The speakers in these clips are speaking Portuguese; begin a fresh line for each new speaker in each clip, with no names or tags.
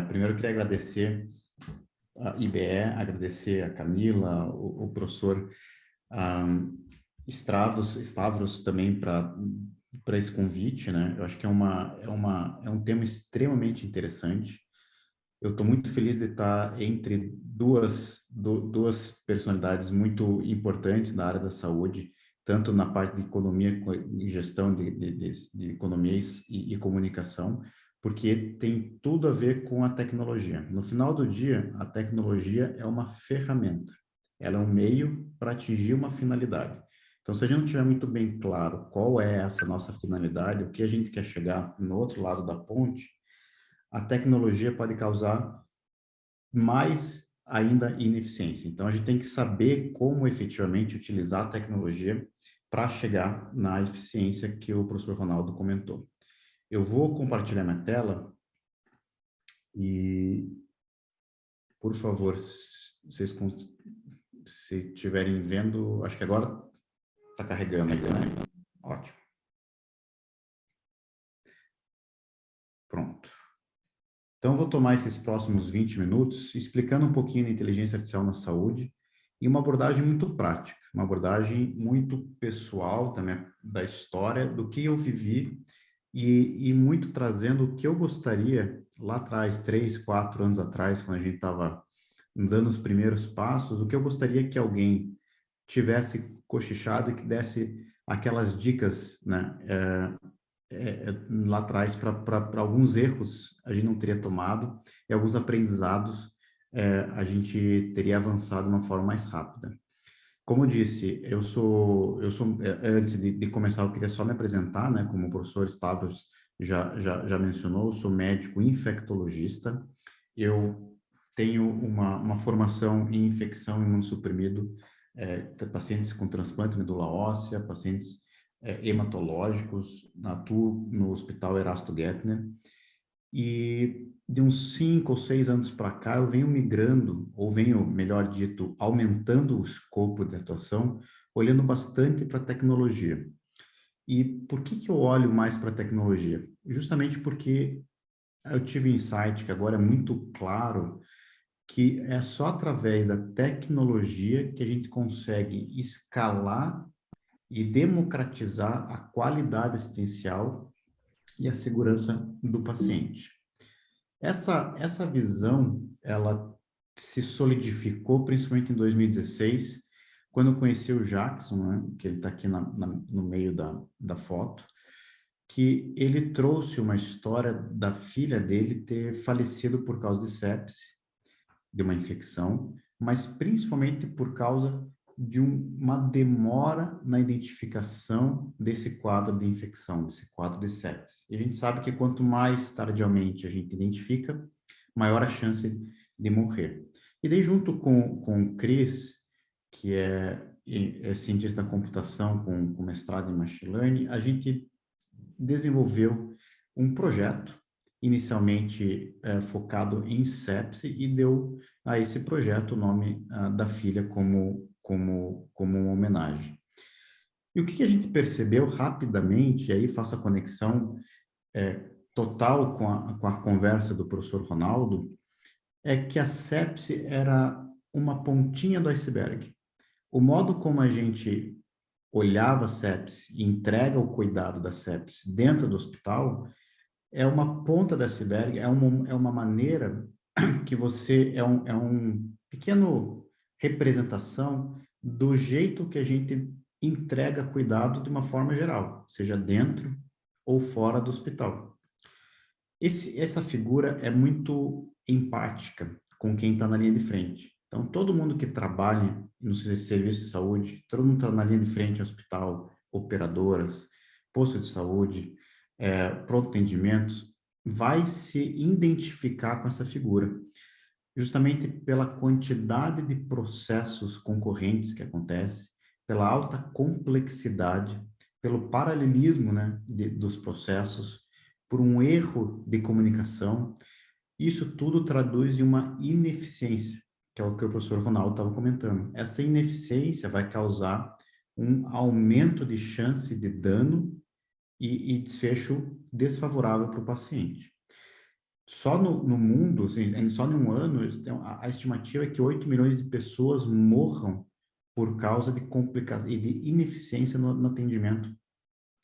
Primeiro, eu queria agradecer a IBE, agradecer a Camila, o professor Stavros também para esse convite, né? Eu acho que é um tema extremamente interessante. Eu estou muito feliz de estar entre duas personalidades muito importantes na área da saúde, tanto na parte de economia e gestão de economias e comunicação, porque tem tudo a ver com a tecnologia. No final do dia, a tecnologia é uma ferramenta, ela é um meio para atingir uma finalidade. Então, se a gente não tiver muito bem claro qual é essa nossa finalidade, o que a gente quer chegar no outro lado da ponte, a tecnologia pode causar mais ainda ineficiência. Então, a gente tem que saber como efetivamente utilizar a tecnologia para chegar na eficiência que o professor Ronaldo comentou. Eu vou compartilhar minha tela e, por favor, se vocês se estiverem vendo, acho que agora está carregando, né? Ótimo. Pronto. Então, eu vou tomar esses próximos 20 minutos explicando um pouquinho da inteligência artificial na saúde e uma abordagem muito prática, uma abordagem muito pessoal também da história, do que eu vivi e muito trazendo o que eu gostaria lá atrás, 3, 4 anos atrás, quando a gente estava dando os primeiros passos, o que eu gostaria que alguém tivesse cochichado e que desse aquelas dicas, né? Lá atrás para alguns erros a gente não teria tomado e alguns aprendizados a gente teria avançado de uma forma mais rápida. Como eu disse, antes de começar, eu queria só me apresentar, né? Como o professor Stavros já mencionou, eu sou médico infectologista, eu tenho uma formação em infecção imunossuprimido, pacientes com transplante de medula óssea, pacientes hematológicos, atuo no Hospital Erasto Gettner, e de uns 5 ou 6 anos para cá, eu venho migrando, ou venho, melhor dito, aumentando o escopo de atuação, olhando bastante para a tecnologia. E por que eu olho mais para a tecnologia? Justamente porque eu tive um insight que agora é muito claro, que é só através da tecnologia que a gente consegue escalar e democratizar a qualidade assistencial e a segurança do paciente. Essa visão, ela se solidificou principalmente em 2016, quando eu conheci o Jackson, né, que ele está aqui no meio da foto, que ele trouxe uma história da filha dele ter falecido por causa de sepse, de uma infecção, mas principalmente por causa de uma demora na identificação desse quadro de infecção, desse quadro de sepsis. E a gente sabe que quanto mais tardiamente a gente identifica, maior a chance de morrer. E daí, junto com o Chris, que é cientista da computação com mestrado em Machine Learning, a gente desenvolveu um projeto, inicialmente focado em sepse, e deu a esse projeto o nome da filha como uma homenagem. E o que a gente percebeu rapidamente, e aí faço a conexão total com a conversa do professor Ronaldo, é que a sepse era uma pontinha do iceberg. O modo como a gente olhava a sepse e entrega o cuidado da sepse dentro do hospital é uma ponta do iceberg, é uma maneira que você é um pequeno representação do jeito que a gente entrega cuidado de uma forma geral, seja dentro ou fora do hospital. Essa figura é muito empática com quem está na linha de frente. Então, todo mundo que trabalha no serviço de saúde, todo mundo está na linha de frente, hospital, operadoras, posto de saúde, pronto atendimento, vai se identificar com essa figura, justamente pela quantidade de processos concorrentes que acontece, pela alta complexidade, pelo paralelismo, né, dos processos, por um erro de comunicação. Isso tudo traduz em uma ineficiência, que é o que o professor Ronaldo estava comentando. Essa ineficiência vai causar um aumento de chance de dano e desfecho desfavorável para o paciente. Só no mundo, assim, só em um ano, a estimativa é que 8 milhões de pessoas morram por causa de complicações e de ineficiência no atendimento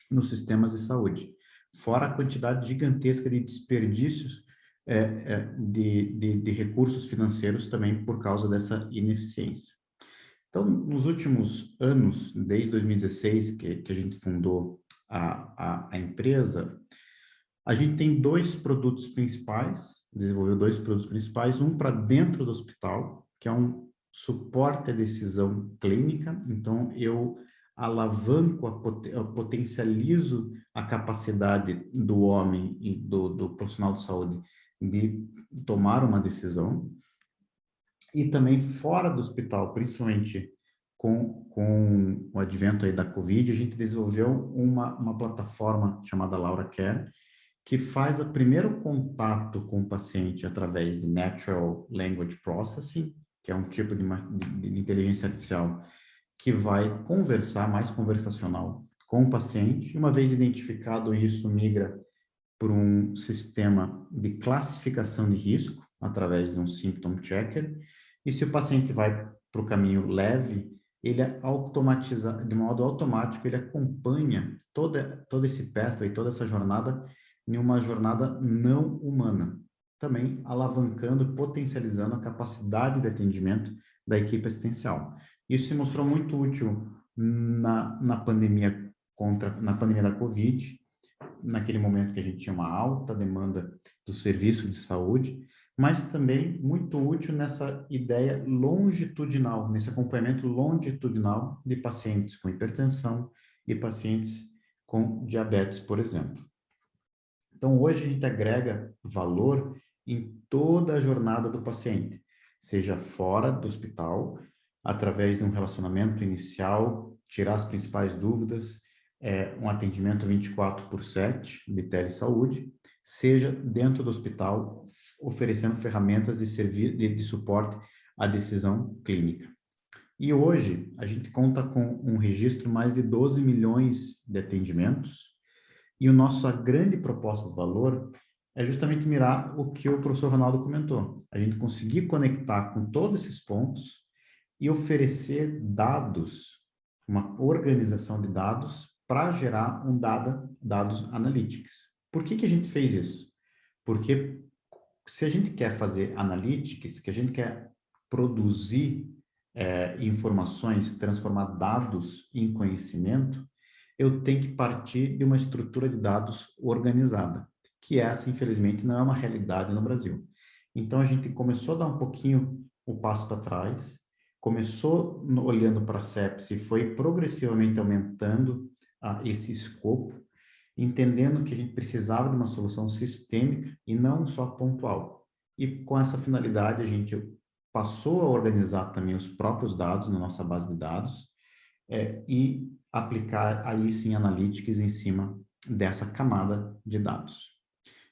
nos sistemas de saúde. Fora a quantidade gigantesca de desperdícios de recursos financeiros também por causa dessa ineficiência. Então, nos últimos anos, desde 2016, que a gente fundou a empresa, a gente tem dois produtos principais, desenvolveu dois produtos principais, um para dentro do hospital, que é um suporte à decisão clínica. Então, eu alavanco, eu potencializo a capacidade do homem e do profissional de saúde de tomar uma decisão. E também fora do hospital, principalmente com o advento aí da Covid, a gente desenvolveu uma plataforma chamada Laura Care, que faz o primeiro contato com o paciente através de Natural Language Processing, que é um tipo de inteligência artificial que vai conversar, mais conversacional, com o paciente. E uma vez identificado isso, migra por um sistema de classificação de risco, através de um symptom checker. E se o paciente vai para o caminho leve, ele automatiza, de modo automático, ele acompanha todo esse pathway, toda essa jornada, em uma jornada não humana, também alavancando, potencializando a capacidade de atendimento da equipe assistencial. Isso se mostrou muito útil na pandemia na pandemia da Covid, naquele momento que a gente tinha uma alta demanda do serviço de saúde, mas também muito útil nessa ideia longitudinal, nesse acompanhamento longitudinal de pacientes com hipertensão e pacientes com diabetes, por exemplo. Então, hoje a gente agrega valor em toda a jornada do paciente, seja fora do hospital, através de um relacionamento inicial, tirar as principais dúvidas, um atendimento 24/7 de telesaúde, seja dentro do hospital, oferecendo ferramentas de suporte à decisão clínica. E hoje, a gente conta com um registro mais de 12 milhões de atendimentos, e a nossa grande proposta de valor é justamente mirar o que o professor Ronaldo comentou. A gente conseguir conectar com todos esses pontos e oferecer dados, uma organização de dados para gerar dados analytics. Por que a gente fez isso? Porque se a gente quer fazer analytics, que a gente quer produzir informações, transformar dados em conhecimento, eu tenho que partir de uma estrutura de dados organizada, que essa, infelizmente, não é uma realidade no Brasil. Então, a gente começou a dar um pouquinho o passo para trás, começou olhando para a sepsi e foi progressivamente aumentando esse escopo, entendendo que a gente precisava de uma solução sistêmica e não só pontual. E com essa finalidade, a gente passou a organizar também os próprios dados na nossa base de dados e aplicar aí sim analytics em cima dessa camada de dados.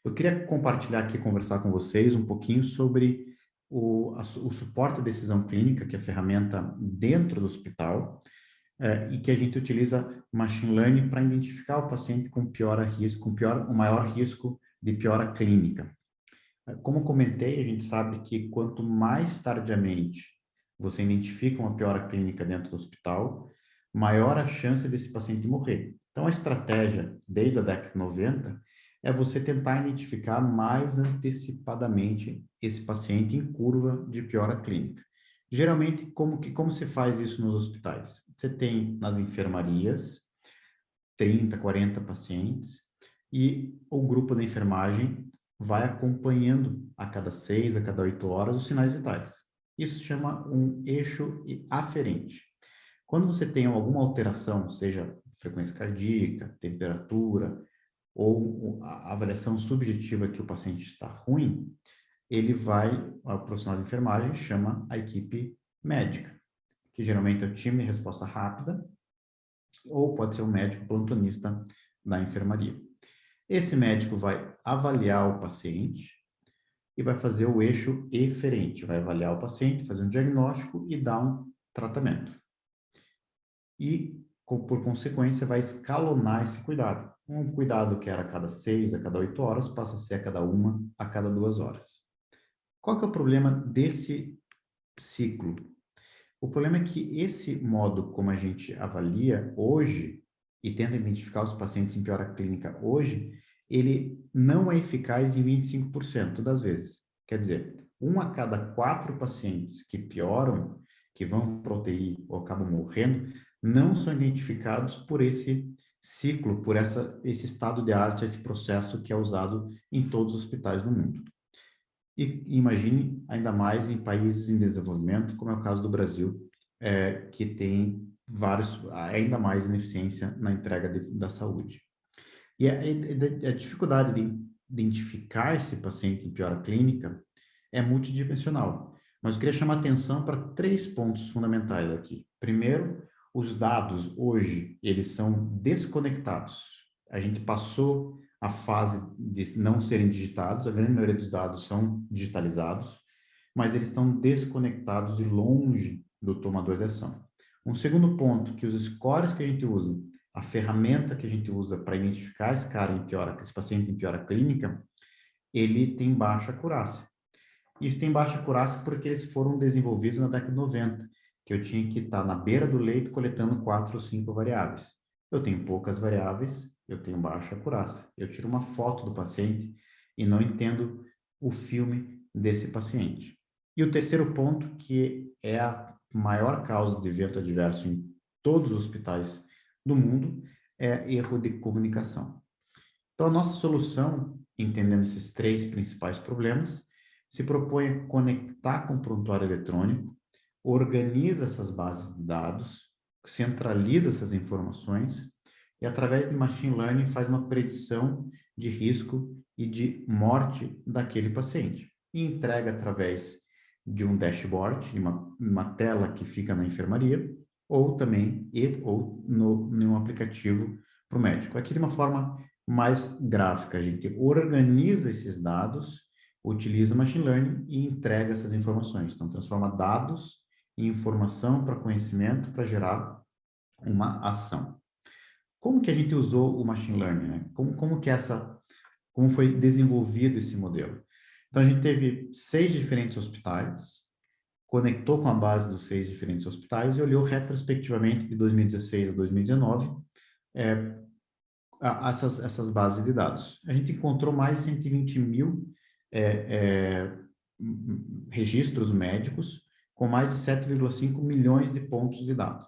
Eu queria compartilhar aqui, conversar com vocês um pouquinho sobre o suporte à decisão clínica, que é a ferramenta dentro do hospital, e que a gente utiliza machine learning para identificar o paciente com pior risco, o maior risco de piora clínica. Como comentei, a gente sabe que quanto mais tardiamente você identifica uma piora clínica dentro do hospital, maior a chance desse paciente morrer. Então, a estratégia, desde a década de 90, é você tentar identificar mais antecipadamente esse paciente em curva de piora clínica. Geralmente, como se faz isso nos hospitais? Você tem nas enfermarias 30, 40 pacientes e o grupo da enfermagem vai acompanhando a cada 6, a cada 8 horas os sinais vitais. Isso se chama um eixo aferente. Quando você tem alguma alteração, seja frequência cardíaca, temperatura, ou a avaliação subjetiva que o paciente está ruim, o profissional de enfermagem chama a equipe médica, que geralmente é o time de resposta rápida, ou pode ser o médico plantonista da enfermaria. Esse médico vai avaliar o paciente e vai fazer o eixo eferente, vai avaliar o paciente, fazer um diagnóstico e dar um tratamento. E, por consequência, vai escalonar esse cuidado. Um cuidado que era a cada 6, a cada 8 horas, passa a ser a cada 1, a cada 2 horas. Qual que é o problema desse ciclo? O problema é que esse modo como a gente avalia hoje e tenta identificar os pacientes em piora clínica hoje, ele não é eficaz em 25% das vezes. Quer dizer, 1 a cada 4 pacientes que pioram, que vão para UTI ou acabam morrendo, não são identificados por esse ciclo, por esse estado de arte, esse processo que é usado em todos os hospitais do mundo. E imagine ainda mais em países em desenvolvimento, como é o caso do Brasil, que tem ainda mais ineficiência na entrega da saúde. E a dificuldade de identificar esse paciente em piora clínica é multidimensional. Mas eu queria chamar atenção para 3 pontos fundamentais aqui. Primeiro, os dados hoje, eles são desconectados. A gente passou a fase de não serem digitados, a grande maioria dos dados são digitalizados, mas eles estão desconectados e longe do tomador de ação. Um segundo ponto, que os scores que a gente usa, a ferramenta que a gente usa para identificar esse paciente em piora clínica, ele tem baixa acurácia. E tem baixa acurácia porque eles foram desenvolvidos na década de 90, que eu tinha que estar na beira do leito coletando 4 ou 5 variáveis. Eu tenho poucas variáveis, eu tenho baixa acurácia. Eu tiro uma foto do paciente e não entendo o filme desse paciente. E o terceiro ponto, que é a maior causa de evento adverso em todos os hospitais do mundo, é erro de comunicação. Então, a nossa solução, entendendo esses 3 principais problemas, se propõe a conectar com o prontuário eletrônico, organiza essas bases de dados, centraliza essas informações e, através de machine learning, faz uma predição de risco e de morte daquele paciente. E entrega através de um dashboard, de uma tela que fica na enfermaria, ou também ou no aplicativo para o médico. Aqui de uma forma mais gráfica, a gente organiza esses dados, utiliza machine learning e entrega essas informações. Então, transforma dados em informação para conhecimento para gerar uma ação. Como que a gente usou o machine learning, né? Como foi desenvolvido esse modelo? Então, a gente teve 6 diferentes hospitais, conectou com a base dos 6 diferentes hospitais e olhou retrospectivamente de 2016 a 2019 essas bases de dados. A gente encontrou mais de 120 mil registros médicos com mais de 7,5 milhões de pontos de dados.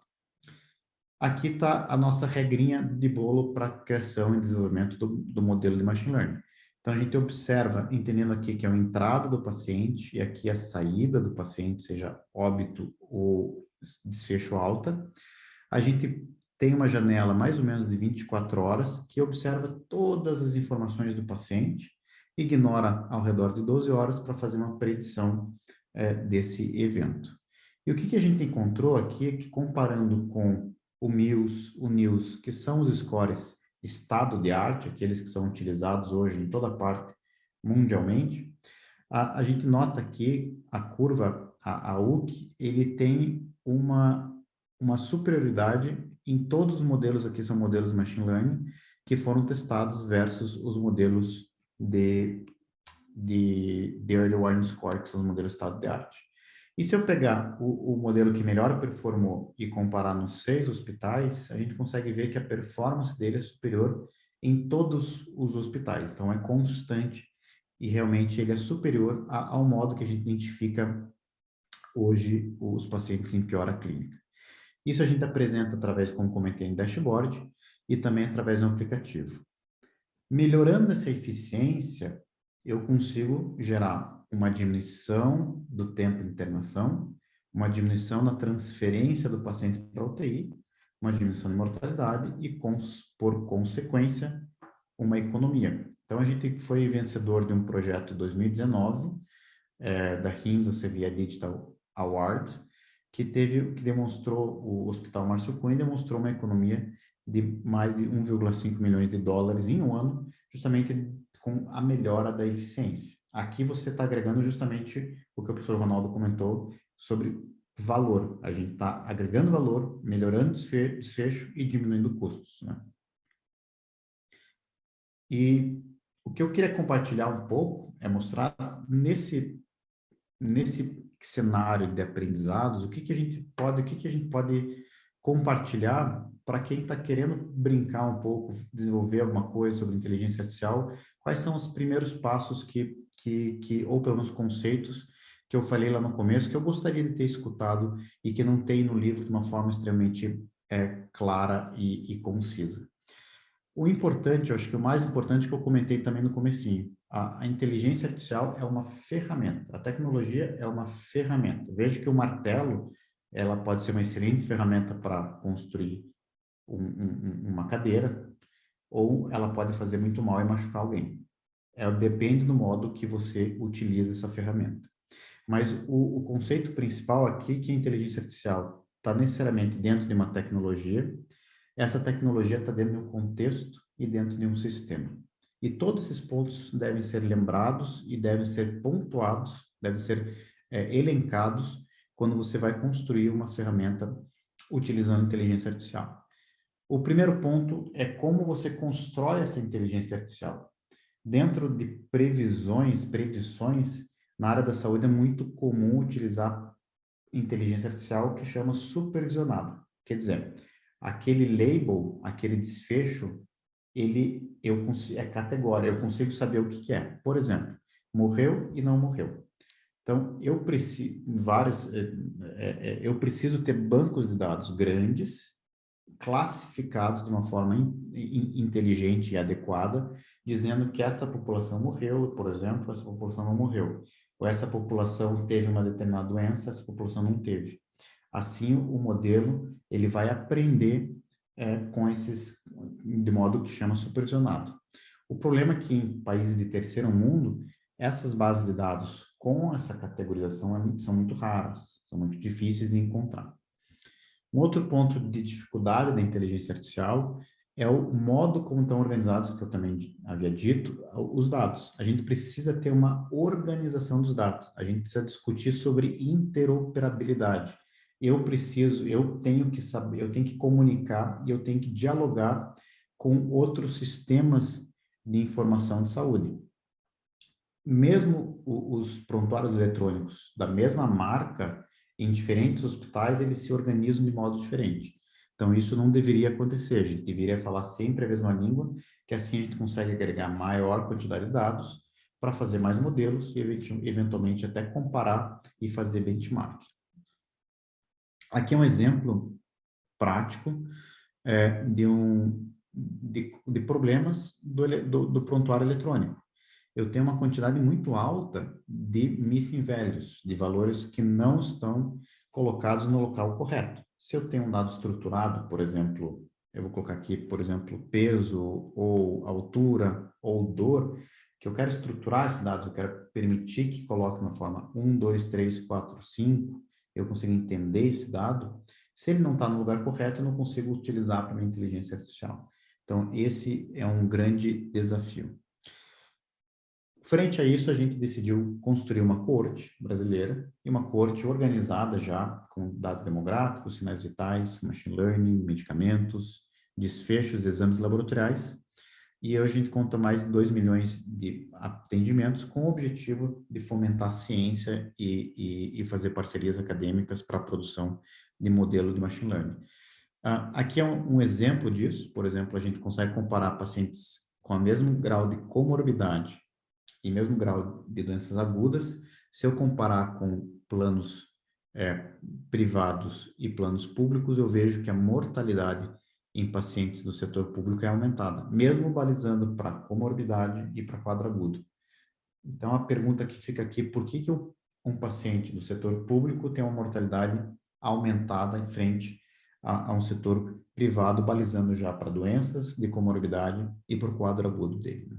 Aqui está a nossa regrinha de bolo para criação e desenvolvimento do modelo de machine learning. Então, a gente observa, entendendo aqui que é a entrada do paciente e aqui a saída do paciente, seja óbito ou desfecho alta. A gente tem uma janela mais ou menos de 24 horas que observa todas as informações do paciente, ignora ao redor de 12 horas para fazer uma predição desse evento. E o que a gente encontrou aqui é que, comparando com o MILS, o NILS, que são os scores estado de arte, aqueles que são utilizados hoje em toda parte mundialmente, a gente nota que a curva, a UC, ele tem uma superioridade em todos os modelos aqui, são modelos machine learning, que foram testados versus os modelos de Early Warning Score, que são os modelos estado de arte. E se eu pegar o modelo que melhor performou e comparar nos 6 hospitais, a gente consegue ver que a performance dele é superior em todos os hospitais. Então, é constante e realmente ele é superior ao modo que a gente identifica hoje os pacientes em piora clínica. Isso a gente apresenta através, como comentei, em dashboard e também através do aplicativo. Melhorando essa eficiência, eu consigo gerar uma diminuição do tempo de internação, uma diminuição na transferência do paciente para a UTI, uma diminuição de mortalidade e, por consequência, uma economia. Então, a gente foi vencedor de um projeto em 2019, da HIMSS Elsevier Digital Award, que demonstrou, o Hospital Márcio Cunha demonstrou uma economia de mais de 1,5 milhões de dólares em um ano, justamente com a melhora da eficiência. Aqui você está agregando justamente o que o professor Ronaldo comentou sobre valor. A gente está agregando valor, melhorando desfecho e diminuindo custos, né? E o que eu queria compartilhar um pouco é mostrar nesse cenário de aprendizados, o que que a gente pode compartilhar para quem está querendo brincar um pouco, desenvolver alguma coisa sobre inteligência artificial, quais são os primeiros passos ou pelo menos conceitos que eu falei lá no começo, que eu gostaria de ter escutado e que não tem no livro de uma forma extremamente clara e concisa. O importante, eu acho que o mais importante que eu comentei também no comecinho, a inteligência artificial é uma ferramenta, a tecnologia é uma ferramenta. Veja que o martelo, ela pode ser uma excelente ferramenta para construir uma cadeira, ou ela pode fazer muito mal e machucar alguém. Depende do modo que você utiliza essa ferramenta. Mas o conceito principal aqui, que a inteligência artificial está necessariamente dentro de uma tecnologia, essa tecnologia está dentro de um contexto e dentro de um sistema. E todos esses pontos devem ser lembrados e devem ser pontuados, devem ser elencados quando você vai construir uma ferramenta utilizando inteligência artificial. O primeiro ponto é como você constrói essa inteligência artificial. Dentro de predições, na área da saúde é muito comum utilizar inteligência artificial que chama supervisionada. Quer dizer, aquele label, aquele desfecho, é categórico, eu consigo saber o que que é. Por exemplo, morreu e não morreu. Então, eu preciso ter bancos de dados grandes, classificados de uma forma inteligente e adequada, dizendo que essa população morreu, por exemplo, essa população não morreu. Ou essa população teve uma determinada doença, essa população não teve. Assim, o modelo ele vai aprender de modo que chama supervisionado. O problema é que em países de terceiro mundo, essas bases de dados com essa categorização são muito raras, são muito difíceis de encontrar. Um outro ponto de dificuldade da inteligência artificial é o modo como estão organizados, que eu também havia dito, os dados. A gente precisa ter uma organização dos dados. A gente precisa discutir sobre interoperabilidade. Eu tenho que saber, eu tenho que comunicar e eu tenho que dialogar com outros sistemas de informação de saúde. Mesmo os prontuários eletrônicos da mesma marca, em diferentes hospitais, eles se organizam de modo diferente. Então, isso não deveria acontecer. A gente deveria falar sempre a mesma língua, que assim a gente consegue agregar maior quantidade de dados para fazer mais modelos e, eventualmente, até comparar e fazer benchmark. Aqui é um exemplo prático de problemas do prontuário eletrônico. Eu tenho uma quantidade muito alta de missing values, de valores que não estão colocados no local correto. Se eu tenho um dado estruturado, por exemplo, eu vou colocar aqui, por exemplo, peso, ou altura, ou dor, que eu quero estruturar esses dados, eu quero permitir que coloque na forma 1, 2, 3, 4, 5, eu consigo entender esse dado. Se ele não está no lugar correto, eu não consigo utilizar para minha inteligência artificial. Então, esse é um grande desafio. Frente a isso, a gente decidiu construir uma corte brasileira e uma corte organizada já com dados demográficos, sinais vitais, machine learning, medicamentos, desfechos, exames laboratoriais. E hoje a gente conta mais de 2 milhões de atendimentos com o objetivo de fomentar a ciência e fazer parcerias acadêmicas para a produção de modelo de machine learning. Aqui é um exemplo disso. Por exemplo, a gente consegue comparar pacientes com o mesmo grau de comorbidade e mesmo grau de doenças agudas, se eu comparar com planos privados e planos públicos, eu vejo que a mortalidade em pacientes do setor público é aumentada, mesmo balizando para comorbidade e para quadro agudo. Então, a pergunta que fica aqui, por que um paciente do setor público tem uma mortalidade aumentada em frente a um setor privado, balizando já para doenças de comorbidade e para o quadro agudo dele, né?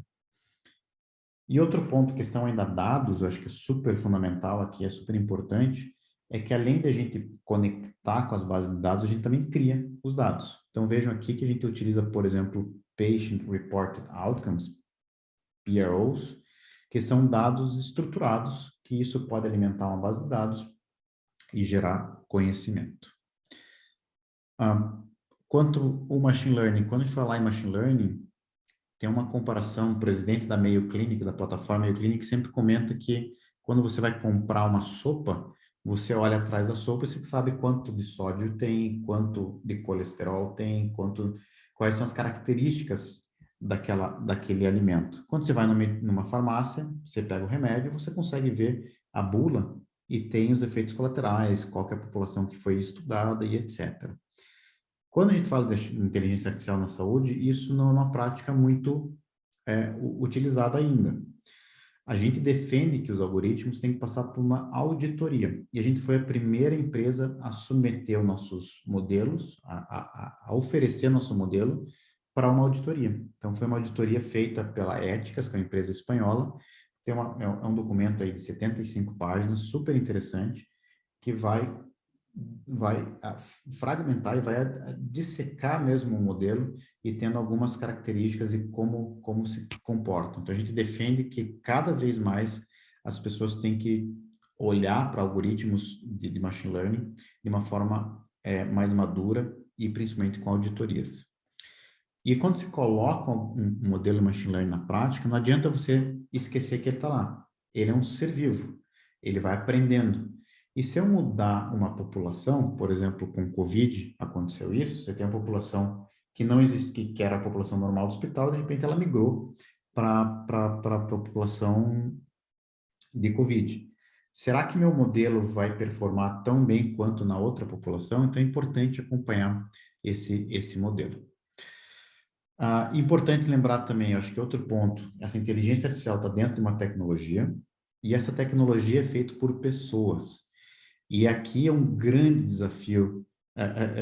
E outro ponto, questão ainda dados, eu acho que é super fundamental aqui, é super importante, é que além da gente conectar com as bases de dados, a gente também cria os dados. Então vejam aqui que a gente utiliza, por exemplo, Patient Reported Outcomes, PROs, que são dados estruturados, que isso pode alimentar uma base de dados e gerar conhecimento. Quanto ao machine learning, quando a gente falar em machine learning, tem uma comparação, o presidente da Mayo Clinic, da plataforma Mayo Clinic, sempre comenta que quando você vai comprar uma sopa, você olha atrás da sopa e você sabe quanto de sódio tem, quanto de colesterol tem, quais são as características daquele alimento. Quando você vai numa farmácia, você pega o remédio, você consegue ver a bula e tem os efeitos colaterais, qual que é a população que foi estudada e etc. Quando a gente fala de inteligência artificial na saúde, isso não é uma prática muito utilizada ainda. A gente defende que os algoritmos têm que passar por uma auditoria. E a gente foi a primeira empresa a submeter os nossos modelos, a oferecer nosso modelo para uma auditoria. Então, foi uma auditoria feita pela Éticas, que é uma empresa espanhola. É um documento aí de 75 páginas, super interessante, que vai fragmentar e vai dissecar mesmo o modelo e tendo algumas características e como se comportam. Então, a gente defende que cada vez mais as pessoas têm que olhar para algoritmos de machine learning de uma forma mais madura e principalmente com auditorias. E quando você coloca um modelo de machine learning na prática, não adianta você esquecer que ele está lá. Ele é um ser vivo, ele vai aprendendo. E se eu mudar uma população, por exemplo, com Covid, aconteceu isso, você tem uma população que não existe, que era a população normal do hospital, de repente ela migrou para a população de Covid. Será que meu modelo vai performar tão bem quanto na outra população? Então é importante acompanhar esse modelo. Importante lembrar também, acho que outro ponto, essa inteligência artificial está dentro de uma tecnologia e essa tecnologia é feita por pessoas. E aqui é um grande desafio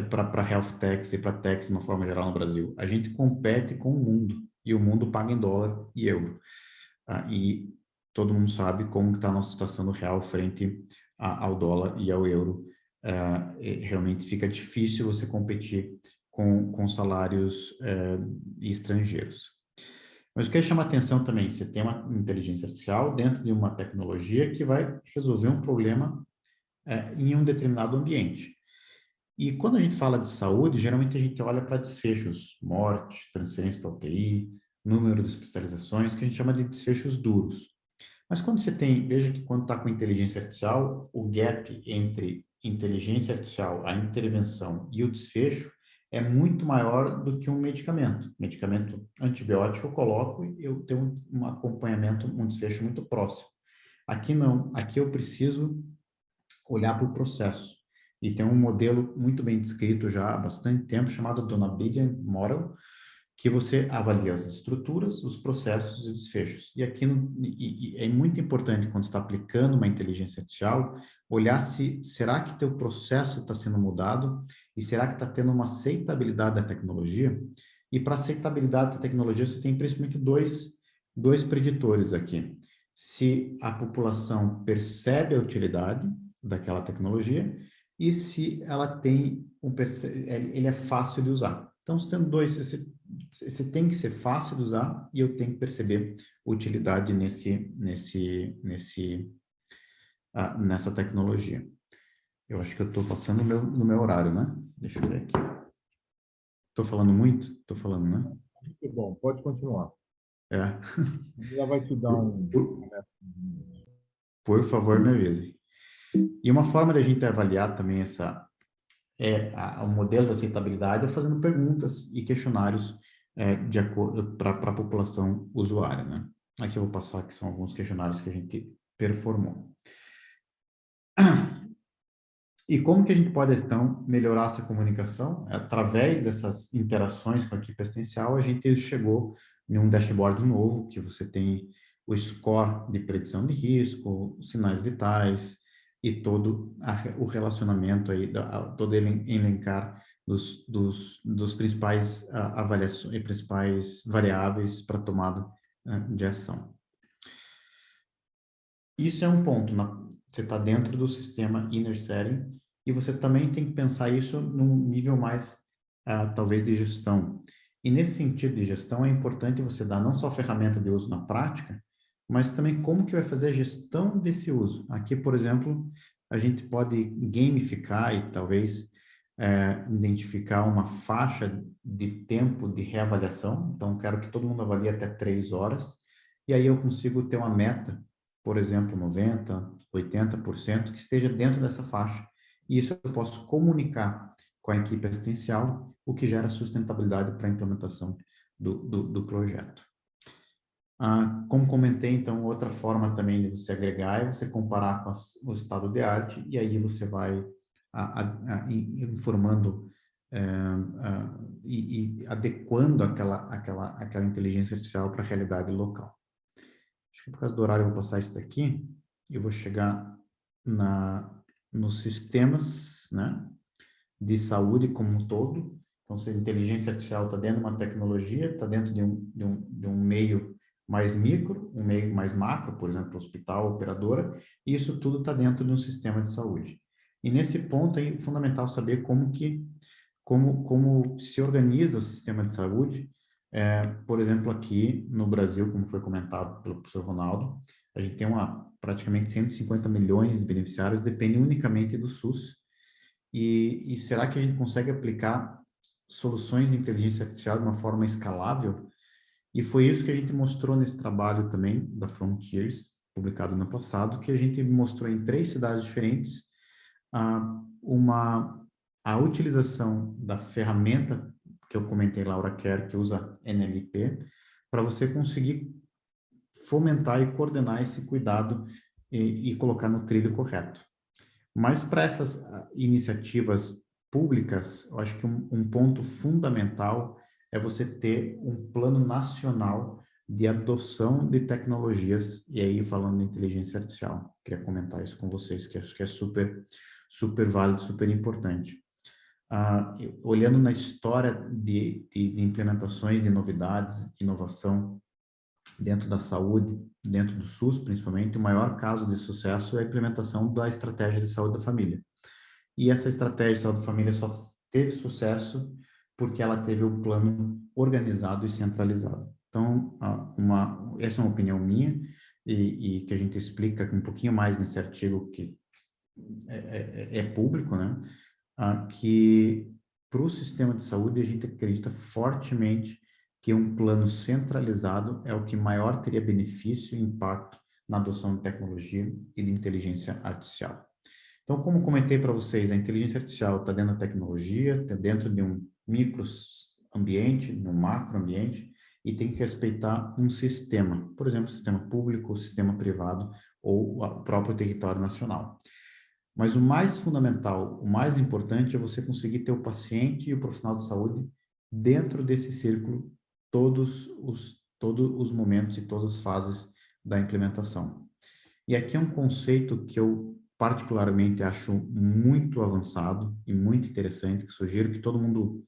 para health techs e para techs de uma forma geral no Brasil. A gente compete com o mundo e o mundo paga em dólar e euro. E todo mundo sabe como está a nossa situação no real frente ao dólar e ao euro. Realmente fica difícil você competir com salários estrangeiros. Mas o que chama atenção também, você tem uma inteligência artificial dentro de uma tecnologia que vai resolver um problema em um determinado ambiente. E quando a gente fala de saúde, geralmente a gente olha para desfechos, morte, transferência para UTI, número de hospitalizações, que a gente chama de desfechos duros. Mas quando você tem, veja que quando está com inteligência artificial, o gap entre inteligência artificial, a intervenção e o desfecho é muito maior do que um medicamento. Medicamento antibiótico eu coloco e eu tenho um acompanhamento, um desfecho muito próximo. Aqui não, aqui eu preciso olhar para o processo. E tem um modelo muito bem descrito já há bastante tempo, chamado Donabedian Model, que você avalia as estruturas, os processos e desfechos. E aqui é muito importante, quando está aplicando uma inteligência artificial, olhar se será que teu processo está sendo mudado e será que está tendo uma aceitabilidade da tecnologia. E para aceitabilidade da tecnologia, você tem principalmente dois preditores aqui. Se a população percebe a utilidade daquela tecnologia e se ela tem ele é fácil de usar. Então, sendo dois, você tem que ser fácil de usar e eu tenho que perceber utilidade nessa tecnologia. Eu acho que eu estou passando no meu horário, né? Deixa eu ver aqui. Estou falando muito? Estou falando, né?
Muito bom, pode continuar.
É.
Já vai te dar um...
Por favor, me avise. E uma forma da gente avaliar também o modelo de aceitabilidade é fazendo perguntas e questionários de acordo para a população usuária, né? Aqui eu vou passar que são alguns questionários que a gente performou. E como que a gente pode, então, melhorar essa comunicação? Através dessas interações com a equipe assistencial, a gente chegou em um dashboard novo, que você tem o score de predição de risco, os sinais vitais e todo o relacionamento aí, todo ele elencar dos principais avaliações e principais variáveis para tomada de ação. Isso é um ponto, você está dentro do sistema Inner Setting e você também tem que pensar isso num nível mais, talvez, de gestão. E nesse sentido de gestão, é importante você dar não só a ferramenta de uso na prática, mas também como que vai fazer a gestão desse uso. Aqui, por exemplo, a gente pode gamificar e talvez identificar uma faixa de tempo de reavaliação. Então, quero que todo mundo avalie até 3 horas. E aí eu consigo ter uma meta, por exemplo, 90%, 80%, que esteja dentro dessa faixa. E isso eu posso comunicar com a equipe assistencial, o que gera sustentabilidade para a implementação do projeto. Como comentei, então, outra forma também de você agregar é você comparar com o estado de arte, e aí você vai informando e adequando aquela inteligência artificial para a realidade local. Acho que por causa do horário eu vou passar isso daqui, e eu vou chegar nos sistemas, né, de saúde como um todo. Então, se a inteligência artificial está dentro de uma tecnologia, está dentro de um meio mais micro, um meio mais macro, por exemplo, hospital, operadora, e isso tudo está dentro de um sistema de saúde. E nesse ponto é fundamental saber como se organiza o sistema de saúde. Por exemplo, aqui no Brasil, como foi comentado pelo professor Ronaldo, a gente tem praticamente 150 milhões de beneficiários, depende unicamente do SUS. E será que a gente consegue aplicar soluções de inteligência artificial de uma forma escalável? E foi isso que a gente mostrou nesse trabalho também da Frontiers, publicado no passado, que a gente mostrou em 3 cidades diferentes a, a utilização da ferramenta que eu comentei, Laura Kerr, que usa NLP, para você conseguir fomentar e coordenar esse cuidado e colocar no trilho correto. Mas para essas iniciativas públicas, eu acho que um ponto fundamental é você ter um plano nacional de adoção de tecnologias, e aí falando de inteligência artificial. Queria comentar isso com vocês, que acho que é super, super válido, super importante. Olhando na história de implementações de novidades, inovação dentro da saúde, dentro do SUS principalmente, o maior caso de sucesso é a implementação da estratégia de saúde da família. E essa estratégia de saúde da família só teve sucesso porque ela teve o plano organizado e centralizado. Então, essa é uma opinião minha e que a gente explica um pouquinho mais nesse artigo que é público, né? Que para o sistema de saúde a gente acredita fortemente que um plano centralizado é o que maior teria benefício e impacto na adoção de tecnologia e de inteligência artificial. Então, como comentei para vocês, a inteligência artificial está dentro da tecnologia, está dentro de um micro ambiente, de um macro ambiente, e tem que respeitar um sistema, por exemplo, sistema público, sistema privado ou o próprio território nacional. Mas o mais fundamental, o mais importante é você conseguir ter o paciente e o profissional de saúde dentro desse círculo todos os momentos e todas as fases da implementação. E aqui é um conceito que eu particularmente acho muito avançado e muito interessante, que sugiro que todo mundo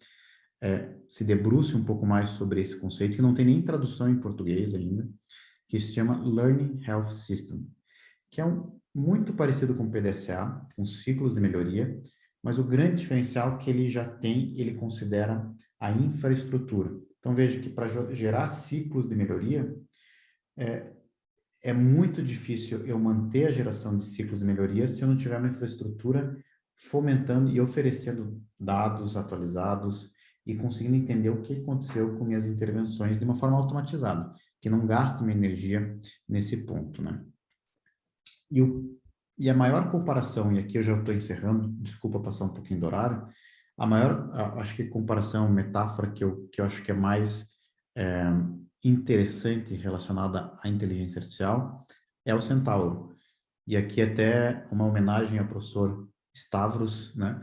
se debruce um pouco mais sobre esse conceito, que não tem nem tradução em português ainda, que se chama Learning Health System, que é muito parecido com o PDCA, com ciclos de melhoria, mas o grande diferencial é que ele já tem, ele considera a infraestrutura. Então, veja que para gerar ciclos de melhoria, é muito difícil eu manter a geração de ciclos de melhoria se eu não tiver uma infraestrutura fomentando e oferecendo dados atualizados e conseguindo entender o que aconteceu com minhas intervenções de uma forma automatizada, que não gaste minha energia nesse ponto, né? E a maior comparação, e aqui eu já estou encerrando, desculpa passar um pouquinho do horário, acho que comparação, metáfora que eu acho que é mais interessante relacionada à inteligência artificial é o centauro. E aqui até uma homenagem ao professor Stavros, né?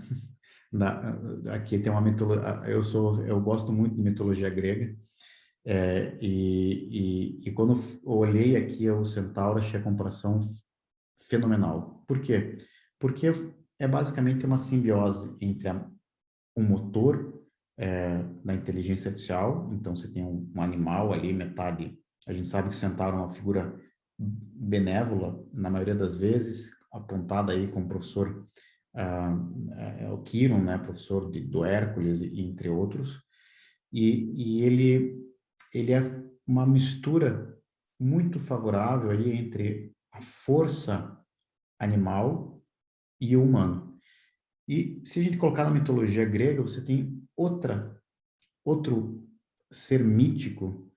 Aqui tem uma mitologia, eu gosto muito de mitologia grega, e quando eu olhei aqui o centauro, achei a comparação fenomenal. Por quê? Porque é basicamente uma simbiose entre um motor da inteligência artificial, então você tem um animal ali, metade, a gente sabe que o centauro é uma figura benévola, na maioria das vezes, apontada aí como professor o Quirón, né, professor do Hércules, entre outros, e ele é uma mistura muito favorável aí entre a força animal e o humano. E se a gente colocar na mitologia grega, você tem outro ser mítico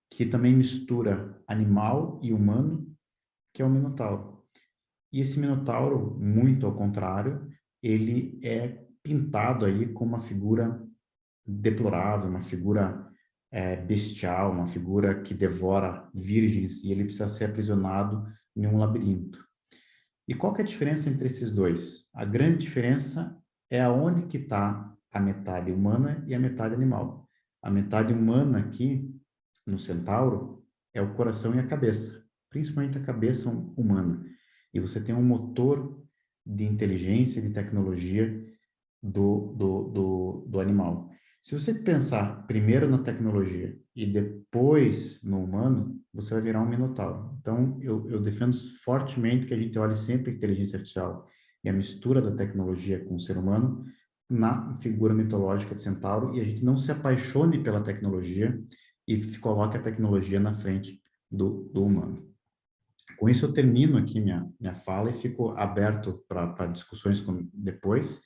que também mistura animal e humano, que é o Minotauro. E esse Minotauro, muito ao contrário, ele é pintado aí como uma figura deplorável, uma figura bestial, uma figura que devora virgens, e ele precisa ser aprisionado em um labirinto. E qual que é a diferença entre esses dois? A grande diferença é aonde que está a metade humana e a metade animal. A metade humana aqui, no centauro, é o coração e a cabeça, principalmente a cabeça humana. E você tem um motor de inteligência e de tecnologia do animal. Se você pensar primeiro na tecnologia e depois no humano, você vai virar um minotauro. Então, eu defendo fortemente que a gente olhe sempre a inteligência artificial e a mistura da tecnologia com o ser humano na figura mitológica de centauro, e a gente não se apaixone pela tecnologia e coloque a tecnologia na frente do humano. Com isso, eu termino aqui minha fala e fico aberto para discussões depois.